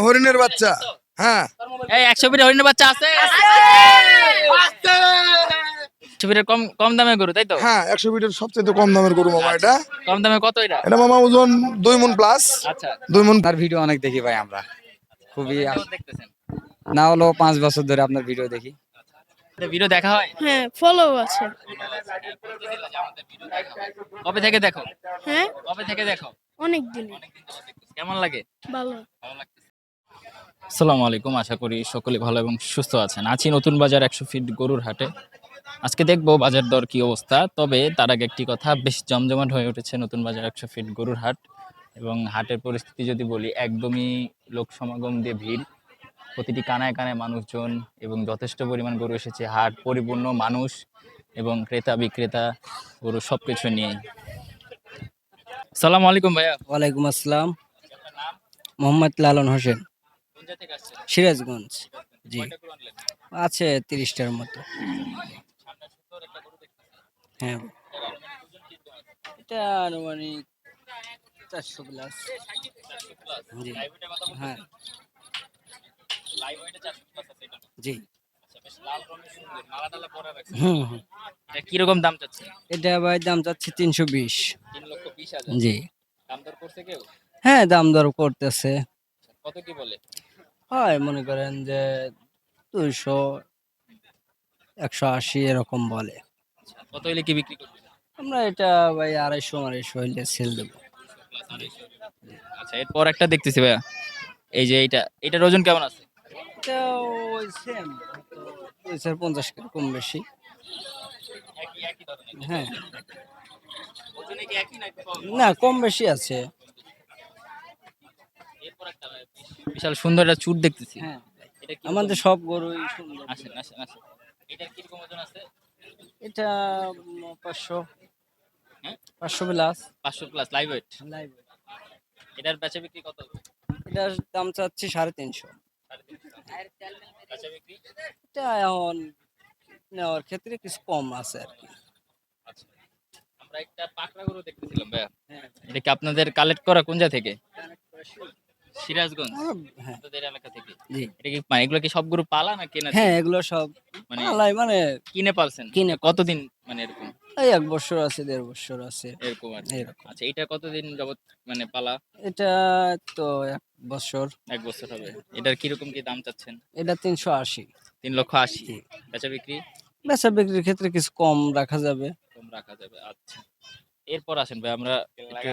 হরিণের বাচ্চা। হ্যাঁ, এই 100 ফিট হরিণের বাচ্চা আছে? 100 ফিটের কম কম দামে গরু, তাই তো? হ্যাঁ, 100 ফিটের সবচেয়ে কম দামের গরু মামা এটা। কম দামে কত এটা? এটা মামা ওজন 2 মণ প্লাস। আচ্ছা, 2 মণ। তার ভিডিও অনেক দেখি ভাই আমরা, খুবই কতদিন যাবত দেখতেছেন? না হলো 5 বছর ধরে আপনার ভিডিও দেখি। ভিডিও দেখা হয়? হ্যাঁ, ফলো আছে। কবে থেকে দেখো? হ্যাঁ, কবে থেকে দেখো? অনেক দিন। কেমন লাগে? ভালো। ভালো লাগতেছে। আসসালামু আলাইকুম, আশা করি সকলে ভালো এবং সুস্থ আছেন। আছি নতুন বাজার 100 ফিট গরুর হাটে। আজকে দেখবো বাজার দর কি অবস্থা। তবে তার আগে একটি কথা, বেশ জমজমাট হয়ে উঠেছে নতুন বাজার 100 ফিট গরুর হাট। এবং হাটের পরিস্থিতি যদি বলি, একদমই লোক সমাগম দিয়ে ভিড়, প্রতিটি কানায় কানায় মানুষজন এবং যথেষ্ট পরিমাণ গরু এসেছে। হাট পরিপূর্ণ মানুষ এবং ক্রেতা বিক্রেতা গরু সবকিছু নিয়ে। সালাম আলাইকুম ভাইয়া। ওয়ালাইকুম আসসালাম। মোহাম্মদ লালন হোসেন, কোন জায়গা থেকে আসছেন? সিরাজগঞ্জ। জি, কয়টা গরু আনলেন? আছে 30টার মতো। সামনে সুন্দর একটা গরু দেখতেছি। হ্যাঁ, এটার আনুমানিক ওজন কিরকম আছে? এটা আনুমানিক 400 প্লাস। 400 প্লাস। জি, লাইভ ওয়েটের কথা বলতেছেন? হ্যাঁ, লাইভ ওয়েটে 400 প্লাস আছে এটা। জি, আচ্ছা, বেশ লাল রঙের সুন্দর। মালা টালা পরা রাখছেন। হুম হুম। এটা কিরকম দাম চাচ্ছেন? এটা ভাই দাম চাচ্ছি 320। 3,20,000। জি, দাম দর করছে কেউ? হ্যাঁ, দাম দর করতেছে। কত কি বলে? হয় মনে করেন যে 200, 180 এরকম বলে। কত হইলে কি বিক্রি করবেন? আমরা এটা ভাই 250 হইলে সেল দেবো। 200 প্লাস 250। আচ্ছা, এরপর একটা দেখতেছি ভাইয়া, এই যে এটার ওজন কেমন আছে? এটা ওই সেম, 250 কম বেশি। একই একই ধরনের। হ্যাঁ, ওজনে কি একই না একটু কম? না কম বেশি আছে। এরপর একটা ভাই, বিশাল সুন্দর একটা চুট দেখতেছি। হ্যাঁ, এটা কি আমাদের সব গরুই সুন্দর। আসেন আসেন আসেন। এটার কিরকম ওজন আছে? এটা 500, হ্যাঁ, 500 plus. 500 plus live weight. Live. এটার বেচা বিক্রি কত হবে? এটার দাম চাচ্ছি 350। 350। বেচা বিক্রি? এটা এখন নেওয়ার ক্ষেত্রে কিছু কম আছে আর কি। আচ্ছা, আমরা একটা পাকড়া গরু দেখতেছিলাম ভাইয়া। হ্যাঁ, এটা কি আপনাদের কালেক্ট করা কোন জায়গা থেকে? সিরাজগঞ্জ, হ্যাঁ, আপনাদের এলাকা থেকে? জি, এটা কি মানে এগুলো কি সব গরু পালা না কেনা হ্যাঁ, ছিল? এগুলো সব মানে পালাই, মানে কিনে পালছেন? কিনে কতদিন মানে এরকম? এই 1 বছর আছে, 1.5 বছর আছে এরকম আর কি। এরকম। আচ্ছা, এটা কতদিন যাবত মানে পালা? এটা তো 1 বছর। 1 বছর হবে। এটার কিরকম কি দাম চাচ্ছেন? এটা 380। 3,80,000। জি, বেচা বিক্রি বেচা বিক্রির ক্ষেত্রে কিছু কম রাখা যাবে। কম রাখা যাবে। আচ্ছা, এরপর আসেন ভাই, আমরা একটু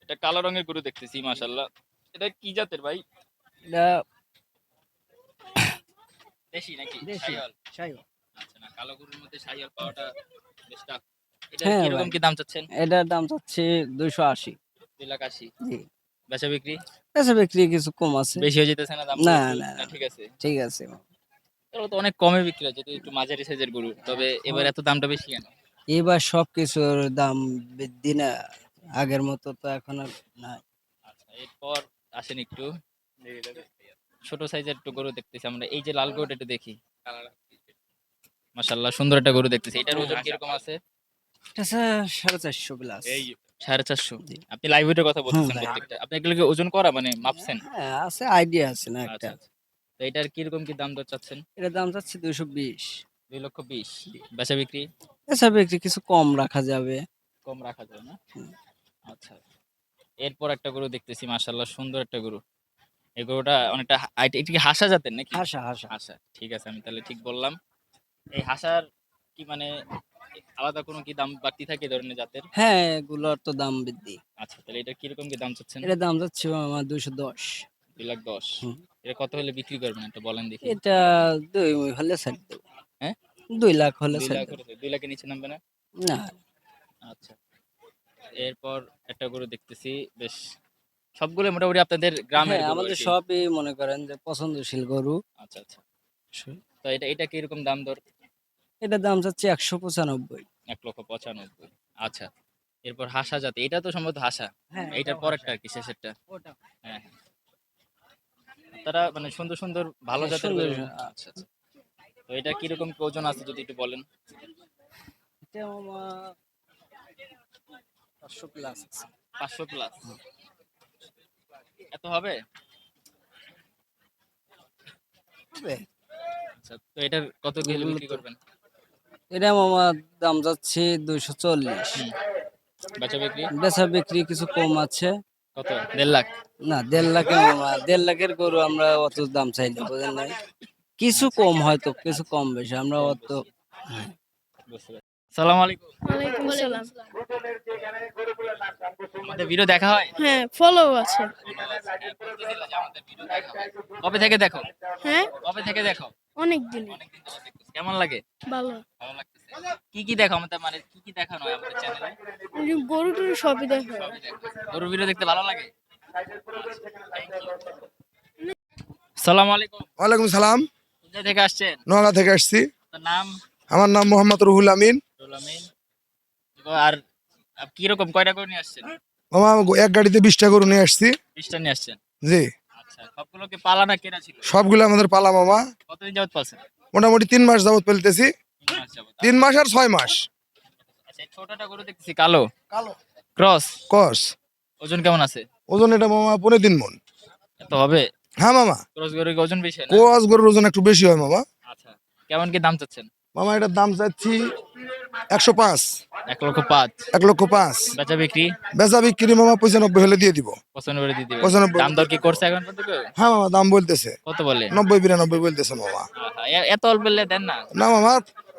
এটা কালো রঙের গরু দেখতেছি, মাশাআল্লাহ। এটা কি জাতের ভাই? এটা দেশি নাকি দেশি শাহিওয়াল? শাহিওয়াল। আচ্ছা, না কালো গরুর মধ্যে শাহিওয়াল পাওয়াটা বেশ টাফ। এটা হ্যাঁ কিরকম ভাই, কি দাম চাচ্ছেন? এটার দাম চাচ্ছি 280। 2,80,000। জি, বেচা বিক্রি বেচা বিক্রি কিছু কম আছে। বেশি হয়ে যেতেছে না দামগুলো না একটু? না না না, ঠিক আছে? ঠিক আছে। এগুলো তো অনেক কমে বিক্রি হয়, যেহেতু একটু মাঝারি সাইজের গরু। তবে এবার এত দামটা বেশি কেন? এবার সবকিছুর দাম বৃদ্ধি না, আগের মতো তো এখন আর নাই। আচ্ছা, এরপর আসেন একটু ছোট সাইজের একটু গরু দেখতেছি আমরা। এই যে লাল গরুটা একটু দেখি। মাশাআল্লাহ, সুন্দর একটা গরু দেখতেছি। এটার ওজন কিরকম আছে? এটা 450 প্লাস। 450। জি, আপনি লাইভ ওয়েটের কথা হুম, বলতেছেন প্রত্যেকটা? আপনি এগুলোকে ওজন করা মানে মাপছেন? হ্যাঁ আছে, আইডিয়া আছে না একটা। আচ্ছা আচ্ছা। তো এটার কিরকম কি দাম দর চাচ্ছেন? এটার দাম চাচ্ছি 220। 2,20,000। বেচা বিক্রি বেচা বিক্রি কিছু কম রাখা যাবে। কম রাখা যায় না? হুম। আচ্ছা, এরপর একটা গরু দেখতেছি, মাশাআল্লাহ সুন্দর একটা গরু। এই গরুটা অনেকটা এটা কি হাসা জাতের নাকি? হাসা হাসা। হাসা, ঠিক আছে, আমি তাহলে ঠিক বললাম। এই হাসার কি মানে আলাদা কোনো কি দাম বাড়তি থাকে এই ধরনের জাতের? হ্যাঁ, এগুলোর তো দাম বৃদ্ধি। আচ্ছা, তাহলে এটা কিরকম কি দাম চাচ্ছেন? এটার দাম যাচ্ছে আমার 210। 2,10,000। হুম। এটা কত হলে বিক্রি করবেন এটা বলেন দেখি? এটা 2 হলে ছাড় দেবো। হ্যাঁ, 2 লাখ হলে 2 ছাড় লাখ দেবো। হলে 2 লাখের নিচে নামবে না? না, আচ্ছা, এরপর একটা গরু দেখতেছি, বেশ সবগুলো মোটামুটি আপনাদের গ্রামের হ্যাঁ, গরু আমাদের আরকি। সবই মনে করেন যে পছন্দশীল গরু। আচ্ছা আচ্ছা। তো এটা কিরকম দাম দর? এটার দাম চাচ্ছি 195। 1,95,000। আচ্ছা, এরপর হাসা জাতি, এটা তো সম্ভবত হাসা। হ্যাঁ, এইটার এটাও পরেরটা হাসা। আর কি, শেষেরটা। ওটা হ্যাঁ হ্যাঁ। তারা মানে সুন্দর সুন্দর ভালো হ্যাঁ, জাতের সুন্দর। গরু। আচ্ছা আচ্ছা। তো এটা কিরকম কি ওজন আছে যদি একটু বলেন? এটা আমার 500 প্লাস আছে। 500 প্লাস। এত কত হবে? হবে। আচ্ছা, তো এটার কত কি হলে বিক্রি করবেন? এটা মামা দাম যাচ্ছে 240। হুম, বেচা বিক্রি বেচা বিক্রি কিছু কম আছে। কত? 1.5 লাখ। না 1.5 লাখে মামা, 1.5 লাখের গরু আমরা অত দাম চাই না, বুঝেন নাই? কিছু কম হয়তো, কিছু কম বেশি আমরা অত। হ্যাঁ। বুঝতে পারছি। আসসালামু আলাইকুম। ওয়ালাইকুম আসসালাম। আমাদের ভিডিও দেখা হয়? হ্যাঁ, ফলো আছে। হ্যাঁ, বলতেছিল যে আমাদের ভিডিও দেখা হয়। কবে থেকে দেখো? হ্যাঁ, কবে থেকে দেখো? অনেক দিনে। অনেকদিন ধরে দেখতেছি। কেমন লাগে? ভালো। ভালো লাগতেছে। কি দেখো আমাদের, মানে কি দেখানো হয় আমাদের চ্যানেলে? ওই যে গরু টরু সবই দেখা হয়। সবই দেখো। গরুর ভিডিও দেখতে ভালো লাগে? আসসালামু আলাইকুম। ওয়ালাইকুম সালাম। কোথা থেকে আসছেন? নোয়াগা থেকে আসছি। আপনার নাম? আমার নাম মোহাম্মদ রুহুল আমিন। রুহুল আমিন। আর কিরকম কয়টা গরু নিয়ে আসছেন? মামা এক গাড়িতে 20টা গরু নিয়ে আসছি। 20টা নিয়ে আসছেন। জি, আচ্ছা, সবগুলোকে পালা না কেনা ছিল? সবগুলো আমাদের পালা মামা। কতদিন যাবত পালছেন? মোটামুটি 3 মাস যাবত পেলতেছি। 3 মাস যাবত। 3 মাস আর 6 মাস। আচ্ছা, এই ছোটটা গরু দেখতেছি কালো কালো ক্রস। কস। ওজন কেমন আছে? ওজন এটা মামা 3.5 মণ। এত হবে? হ্যাঁ মামা, ক্রস গরুর ওজন বেশি হয় না? কোয়াস গরুর ওজন একটু বেশি হয় মামা। আচ্ছা, কেমন কি দাম চাচ্ছেন? মামা এটার দাম চাচ্ছি 105। 1,05,000। 1,05,000। বেচা বিক্রি বেচা বিক্রি মামা 95 হলে দিয়ে দিব। 95 দিয়ে দিবেন। 95 দাম দর কি করছে এখন পর্যন্ত? হ্যাঁ মামা, দাম বলতেছে কত বলে? 90-92 বলতেছে মামা। আহা, এত অল্প বললে দেন না। না মামা,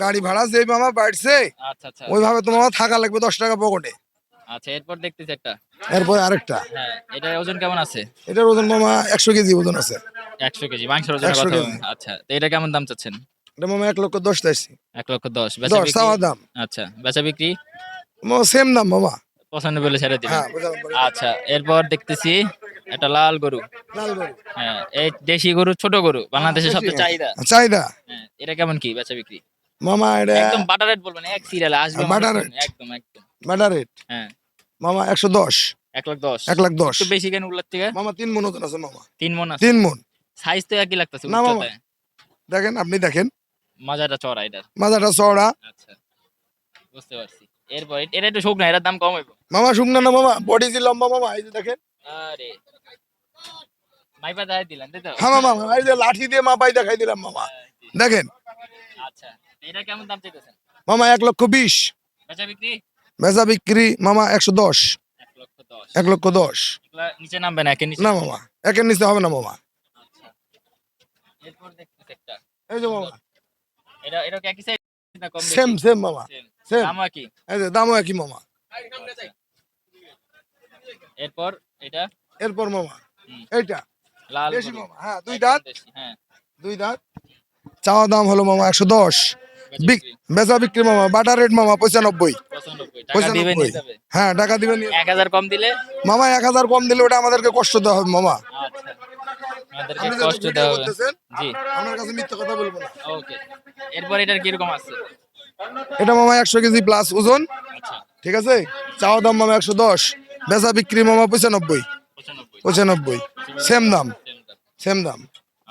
গাড়ি ভাড়া যে মামা বাড়ছে আচ্ছা আচ্ছা ওইভাবে তো মামা থাকা লাগবে 10 টাকা পকেটে। আচ্ছা, এরপর দেখতেছি একটা। এরপরে আরেকটা। হ্যাঁ, এটা ওজন কেমন আছে? এটার ওজন মামা 100 কেজি ওজন আছে। 100 কেজি মাংসের ওজনের 100 কথা। কেজি। আচ্ছা, তো এটা কেমন দাম চাচ্ছেন? এটা মামা 1,10,000 চাইছি। 1,10,000। বেচা 10 বিক্রি? চাওয়া দাম। আচ্ছা, বেচা বিক্রি মামা সেম দাম মামা। 95 বলে ছেড়ে দিবেন। হ্যাঁ, বুঝলাম। আচ্ছা, এরপর দেখতেছি একটা লাল গরু। লাল গরু। হ্যাঁ, এই দেশি গরু, ছোট গরু, বাংলাদেশের সবচেয়ে চাহিদা। চাহিদা হ্যাঁ, এটা কেমন কি বেচা বিক্রি? মামা এটা একদম বাটার রেট বলবেন, এক সিরিয়ালে আসবে বাটার মানুষ। রেট। একদম একদম। বাটার রেট হ্যাঁ, মামা 110। 1,10,000। 1,10,000 একটু বেশি কেন উল্লার থেকে? মামা 3 মণ ওজন আছে মামা। 3 মণ আছে। 3 মণ। সাইজ তো একই লাগতেছে না মামা। উচ্চতায়। দেখেন, আপনি দেখেন মাজাটা চড়া এটার। মাজাটা চওড়া। আচ্ছা, বুঝতে পারছি। এরপর এটা একটু শুকনা, এটার দাম কম হইব। মামা শুকনা না মামা, বডি যে লম্বা মামা, এই যে দেখেন। আরে মাইপা দায় দিলেন তাই তো? হ্যাঁ মামা, এই যে লাঠি দিয়ে মাপাই দেখাই দিলাম মামা। দেখেন আচ্ছা, এটা কেমন দাম চাইতেছেন? মামা 1,20,000। বেচা বিক্রি বেচা বিক্রি মামা 110। 1,10,000। 1,10,000। এগুলা নিচে নামবে না, একের নিচে? না মামা, একের নিচে হবে না মামা। আচ্ছা, এরপর দেখতেছি একটা। এই যে মামা এটা কি একই সাইজ না কম বেশি? সেম সেম মামা, Same। সেম। দাম কি? এই যে দামও একই মামা। আচ্ছা। এরপর এটা এরপর মামা হুম, এইটা লাল দেশি গরু। মামা। হ্যাঁ, 2 একদম দাঁত। দেশি, হ্যাঁ। 2 দাঁত। চাওয়া দাম হলো মামা 110। বেচা বিক্রি বেচা বিক্রি মামা বাটার রেট মামা 95। 95। টাকা দিবেন 95। হিসাবে? হ্যাঁ, টাকা দিবেন। 1,000 কম দিলে? মামা 1,000 কম দিলে ওটা আমাদেরকে কষ্ট দেওয়া হবে মামা। আচ্ছা, আমাদেরকে আপনি যেহেতু কষ্ট ভিডিও দেওয়া হবে। করতেছেন, জি, আপনার কাছে মিথ্যা কথা বলবো না। ওকে। এরপর এটার কিরকম আছে? এটা মামা 100 কেজি প্লাস ওজন। আচ্ছা, ঠিক আছে। চাওয়া দাম মামা 110। বেচা বিক্রি মামা 95। 95। 95 সেম দাম। Same দাম। সেম দাম।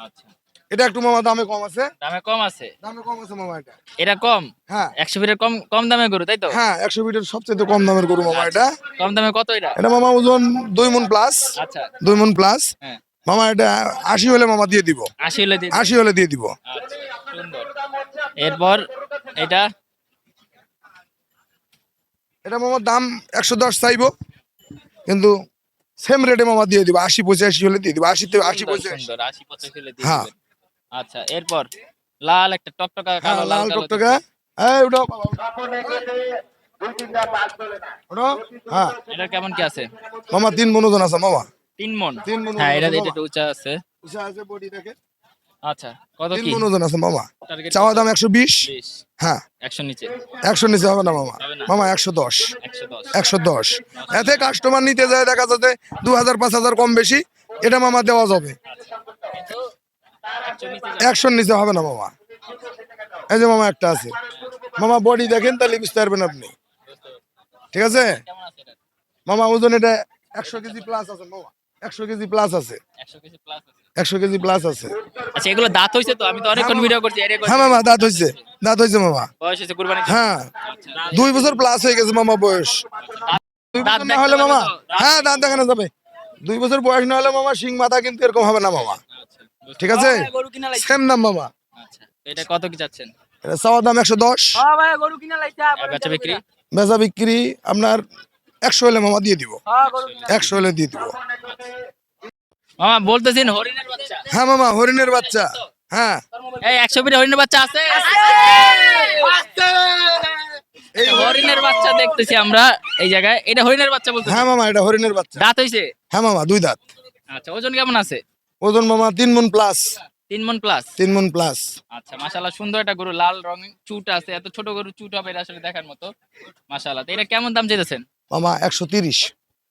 আচ্ছা, এটা একটু মামা দামে কম আছে। দামে কম আছে? দামে কম আছে মামা এটা। এটা কম? হ্যাঁ 100 ফিটের কম, কম দামে গরু তাই তো? হ্যাঁ, 100 ফিটের সবচেয়ে কম দামের গরু মামা আচ্ছা, এটা। কম দামে কত এটা? এটা মামা ওজন 2 মণ প্লাস। আচ্ছা, 2 মণ প্লাস হ্যাঁ। মামা। এটা 80 হলে মামা দিয়ে দিব। 80 হলে দিয়ে 80 হলে দিয়ে দিব। আচ্ছা, সুন্দর। এরপর এটা এটা মামা দাম 110 চাইবো, কিন্তু সেম রেটে মামা দিয়ে দিব। 80-85 হলে দিয়ে দিব। 80 তে 80-85। সুন্দর 80-85 হলে দিয়ে হ্যাঁ। দিবেন। আচ্ছা, এরপর লাল একটা টকটকা হ্যাঁ, কালো, লাল কালো টকটকা। এই উঠো বাবা, উঠো। হ্যাঁ এটা কেমন কি আছে? মামা 3 মণ ওজন আছে মামা। 3 মণ। 3 মণ হ্যাঁ, ওজন এটা আছে এটা মামা। একটু উঁচা আছে। উঁচা আছে, বডি দেখে। আচ্ছা, কত 3 কি? মণ ওজন আছে মামা। টার্গেট চাওয়া কত? দাম 120। 20। হ্যাঁ, 100 নিচে? 100 নিচে হবে না মামা। হবে না? মামা 110। 110। 110 এতে কাস্টমার নিতে যায় দেখা যাচ্ছে 2,000-5,000 কম বেশি, এটা মামা দেওয়া যাবে। কিন্তু 100 নিচে যাবে। 100 নিচে হবে না মামা। এই যে মামা একটা আছে মামা, বডি দেখেন তাহলে বুঝতে পারবেন আপনি। ঠিক আছে কেমন আছে এটা? মামা, ওজন এটা 100 কেজি প্লাস আছে মামা। 100 কেজি প্লাস আছে। 100 কেজি প্লাস আছে। 100 কেজি প্লাস আছে। আচ্ছা, এগুলো দাঁত হইছে তো? আমি তো অনেকক্ষণ ভিডিও করছি। এর হ্যাঁ মামা, দাঁত হইছে। দাঁত হইছে মামা। বয়স হইছে কুরবানি? হ্যাঁ, আচ্ছা, 2 বছর প্লাস হয়ে গেছে মামা বয়স। 2 দাঁত বছর না হলে দেখতে মামা, পারবে তো? হ্যাঁ দাঁত দেখানো যাবে। 2 বছর বয়স না হলে মামা শিং মাথা কিন্তু এরকম হবে না মামা, আচ্ছা ঠিক আছে? গরু কিনা লাইছে সেম দাম মামা। আচ্ছা এটা কত কি চাচ্ছেন? এটা চাওয়া দাম 110, হ্যাঁ ভাই গরু কিনা লাইছে আর বেচা বিক্রি? বেচা বিক্রি আপনার 100 হলে মামা দিয়ে দিব, হ্যাঁ গরু কিনা 100 হলে দিয়ে দিব। মামা বলতেছেন হরিণের বাচ্চা? হ্যাঁ মামা, হরিণের বাচ্চা। হ্যাঁ এই 100 ফিট হরিণের বাচ্চা আছে? এই হরিণের বাচ্চা দেখতেছি আমরা এই জায়গায়, এটা হরিণের বাচ্চা বলতেছি। হ্যাঁ মামা, এটা হরিণের বাচ্চা। দাঁত হইছে? হ্যাঁ মামা, 2 দাঁত। আচ্ছা ওজন কেমন আছে? ওজন মামা 3 মণ প্লাস, 3 মণ প্লাস। 3 মণ প্লাস। আচ্ছা মাশাআল্লাহ, সুন্দর একটা গরু, লাল রং, চুট আছে, এত ছোট গরু চুট হবে এটা আসলে দেখার মতো। মাশাআল্লাহ, তো এটা কেমন দাম চাইতেছেন? মামা 130,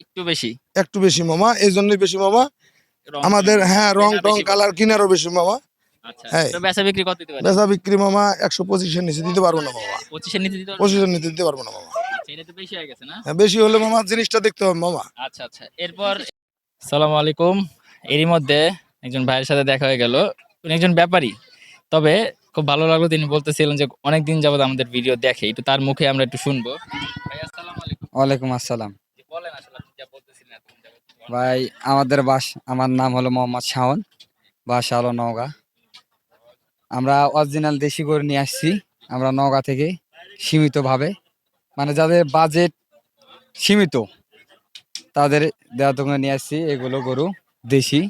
একটু বেশি একটু বেশি মামা, এই জন্যই বেশি মামা। রং। আমাদের হ্যাঁ রং কেনা টং বেশি। কালার কিনারও বেশি মামা। আচ্ছা হ্যাঁ। তো বেচা বিক্রি কত দিতে পারে? বেচা বিক্রি মামা 125 এর নিচে দিতে পারবো না মামা, 25 এর নিচে দিতে পারবে? 25 এর নিচে দিতে পারবো না মামা। আচ্ছা এটা তো বেশি হয়ে গেছে না? হ্যাঁ, বেশি হলে মামা জিনিসটা দেখতে হবে মামা। আচ্ছা আচ্ছা, এরপর আসসালামু আলাইকুম। এরই মধ্যে একজন ভাইয়ের সাথে দেখা হয়ে গেল, উনি একজন ব্যাপারী। তবে খুব ভালো লাগলো, তিনি বলতেছিলেন যে অনেকদিন যাবত আমাদের ভিডিও দেখে, একটু তার মুখে আমরা একটু শুনবো। ভাই আসসালামু আলাইকুম। ওয়ালাইকুম আসসালাম। জি, বলেন আসলে আপনি যা বলতেছিলেন এতক্ষণ যাবত। ভাই আমার নাম হলো মোহাম্মদ শাওন, বাসা হলো নওগাঁ। আমরা অরিজিনাল দেশি গরু নিয়ে আসছি আমরা নওগাঁ থেকে, সীমিতভাবে, মানে যাদের বাজেট সীমিত তাদের দেওয়া দোকানে নিয়ে আসছি এগুলো গরু দেশি।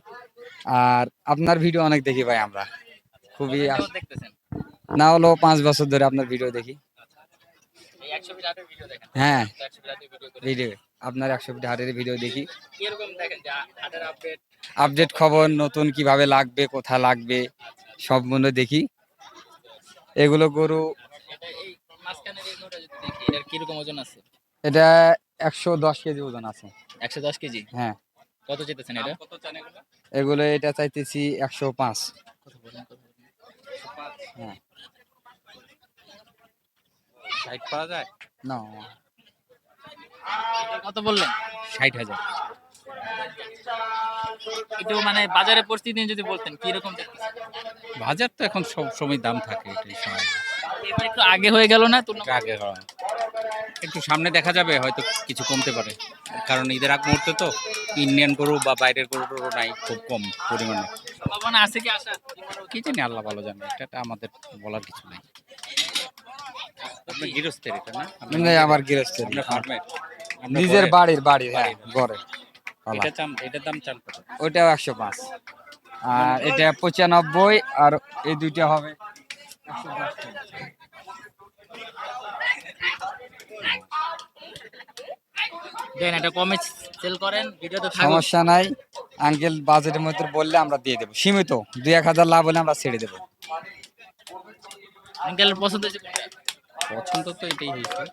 আর আপনার ভিডিও অনেক দেখি ভাই, আমরা খুবই কতদিন যাবত দেখতেছেন? না হলো 5 বছর ধরে আপনার ভিডিও দেখি। এই 100 ফিট হাটের ভিডিও দেখেন? হ্যাঁ 100 ফিট হাটের ভিডিও করে ভিডিও, আপনার 100 ফিট হাটের ভিডিও দেখি। কিরকম দেখেন যে হাটের আপডেট? আপডেট খবর নতুন কিভাবে লাগবে, কোথা লাগবে, সব মনে দেখি। এগুলো গরু এটা এই মাঝখানের এই গরুটা যদি দেখি, এটার কিরকম ওজন আছে? এটা 110 কেজি ওজন আছে। 110 কেজি। হ্যাঁ কত চেতেছেন এটা? কত চান এগুলো? এগুলো এটা চাইতেছি 105। কত বলেন, কত বলেন? হ্যাঁ 60 পাওয়া যায়? না এটা কত বললেন? 60,000। একটু মানে বাজারের পরিস্থিতি নিয়ে যদি বলতেন কিরকম দেখতেছেন? বাজার তো এখন সব সময় দাম থাকে, এটাই স্বাভাবিক। এবার একটু আগে হয়ে গেল না একটু তুলনামূলক? আগে হয়, একটু সামনে দেখা যাবে, হয়তো কিছু কমতে পারে, কারণ ঈদের আগ মুহূর্তে তো ইন্ডিয়ান গরু বা বাইরের গরু টরু নাই, খুব কম পরিমাণে। সম্ভাবনা আছে কি আশা? কি জানি, আল্লাহ ভালো জানে, এটা আমাদের বলার কিছু নাই। আপনার গৃহস্থের এটা না? আপনার না, আমার গৃহস্থের। আপনার ফার্মের? নিজের বাড়ির হ্যাঁ ঘরে পালা। এটার দাম চান কত? ওইটাও 105, আর এটা 95, আর এই দুইটা হবে 110 টাকা। দেন এটা কমে সেল করেন, ভিডিও তো থাকুক। সমস্যা নাই আঙ্কেল, বাজেটের মধ্যে বললে আমরা দিয়ে দেবো, সীমিত 2-1000 লাভ হলে আমরা ছেড়ে দেবো। আঙ্কেলের পছন্দ হয়েছে কোনটা? পছন্দ তো এটাই হয়েছে।